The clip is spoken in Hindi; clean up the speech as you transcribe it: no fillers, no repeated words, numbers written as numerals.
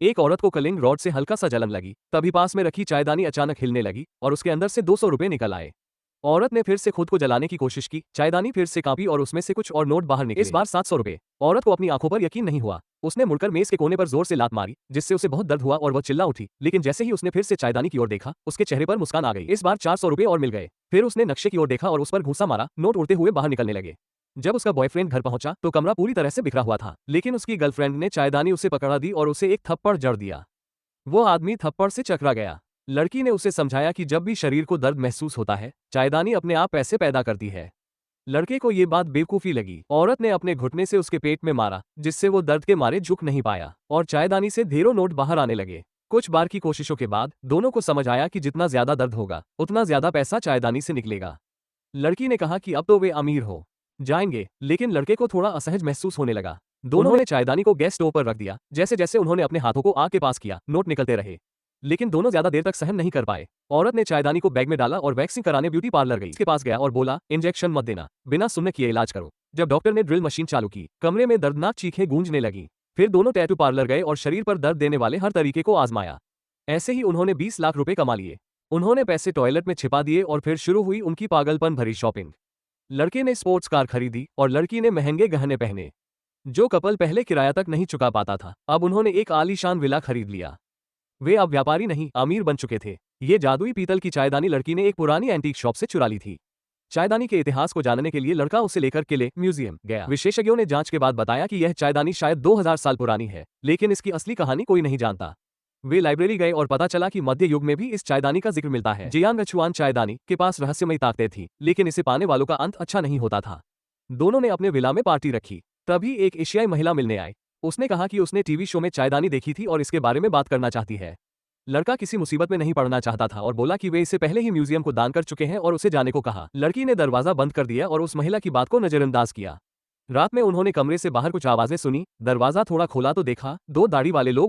एक औरत को कलिंग रॉड से हल्का सा जलन लगी, तभी पास में रखी चायदानी अचानक हिलने लगी और उसके अंदर से 200 रुपए निकल आए। औरत ने फिर से खुद को जलाने की कोशिश की, चायदानी फिर से कांपी और उसमें से कुछ और नोट बाहर निकले, इस बार 700 रुपए। औरत को अपनी आंखों पर यकीन नहीं हुआ। उसने मुड़कर मेज के कोने पर जोर से लात मारी, जिससे उसे बहुत दर्द हुआ और वह चिल्ला उठी। लेकिन जैसे ही उसने फिर से चायदानी की ओर देखा, उसके चेहरे पर मुस्कान आ गई। इस बार 400 रुपए और मिल गए। फिर उसने नक्शे की ओर देखा और उस पर घूंसा मारा, नोट उड़ते हुए बाहर निकलने लगे। जब उसका बॉयफ्रेंड घर पहुंचा तो कमरा पूरी तरह से बिखरा हुआ था, लेकिन उसकी गर्लफ्रेंड ने चायदानी उसे पकड़ा दी और उसे एक थप्पड़ जड़ दिया। वो आदमी थप्पड़ से चकरा गया। लड़की ने उसे समझाया कि जब भी शरीर को दर्द महसूस होता है, चायदानी अपने आप पैसे पैदा करती है। लड़के को ये बात बेवकूफी लगी। औरत ने अपने घुटने से उसके पेट में मारा, जिससे वो दर्द के मारे झुक नहीं पाया और चायदानी से ढेरों नोट बाहर आने लगे। कुछ बार की कोशिशों के बाद दोनों को समझ आया कि जितना ज्यादा दर्द होगा, उतना ज्यादा पैसा चायदानी से निकलेगा। लड़की ने कहा कि अब तो वे अमीर हो जाएंगे, लेकिन लड़के को थोड़ा असहज महसूस होने लगा। दोनों ने चायदानी को गैस स्टोव पर रख दिया। जैसे जैसे उन्होंने अपने हाथों को आग के पास किया, नोट निकलते रहे, लेकिन दोनों ज्यादा देर तक सहन नहीं कर पाए। औरत ने चायदानी को बैग में डाला और वैक्सिंग कराने ब्यूटी पार्लर गई। उसके पास गया और बोला, इंजेक्शन मत देना, बिना सुनने किए इलाज करो। जब डॉक्टर ने ड्रिल मशीन चालू की, कमरे में दर्दनाक चीखें गूंजने लगी। फिर दोनों टैटू पार्लर गए और शरीर पर दर्द देने वाले हर तरीके को आजमाया। ऐसे ही उन्होंने 20 लाख रुपए कमा लिए। उन्होंने पैसे टॉयलेट में छिपा दिए और फिर शुरू हुई उनकी पागलपन भरी शॉपिंग। लड़के ने स्पोर्ट्स कार खरीदी और लड़की ने महंगे गहने पहने। जो कपल पहले किराया तक नहीं चुका पाता था, अब उन्होंने एक आलीशान विला खरीद लिया। वे अब व्यापारी नहीं, अमीर बन चुके थे। ये जादुई पीतल की चायदानी लड़की ने एक पुरानी एंटीक शॉप से चुरा ली थी। चायदानी के इतिहास को जानने के लिए लड़का उसे लेकर किले म्यूजियम गया। विशेषज्ञों ने जांच के बाद बताया कि यह चायदानी शायद 2000 साल पुरानी है, लेकिन इसकी असली कहानी कोई नहीं जानता। वे लाइब्रेरी गए और पता चला कि मध्य युग में भी इस चायदानी का जिक्र मिलता है। जियांगछुआन चायदानी के पास रहस्यमयी ताकतें थी, लेकिन इसे पाने वालों का अंत अच्छा नहीं होता था। दोनों ने अपने विला में पार्टी रखी। तभी एक एशियाई महिला मिलने आई। उसने कहा कि उसने टीवी शो में चायदानी देखी थी और इसके बारे में बात करना चाहती है। लड़का किसी मुसीबत में नहीं पड़ना चाहता था और बोला कि वे इसे पहले ही म्यूजियम को दान कर चुके हैं और उसे जाने को कहा। लड़की ने दरवाजा बंद कर दिया और उस महिला की बात को नजरअंदाज किया। रात में उन्होंने कमरे से बाहर कुछ आवाजें सुनी। दरवाजा थोड़ा खोला तो देखा 2 दाढ़ी वाले लोग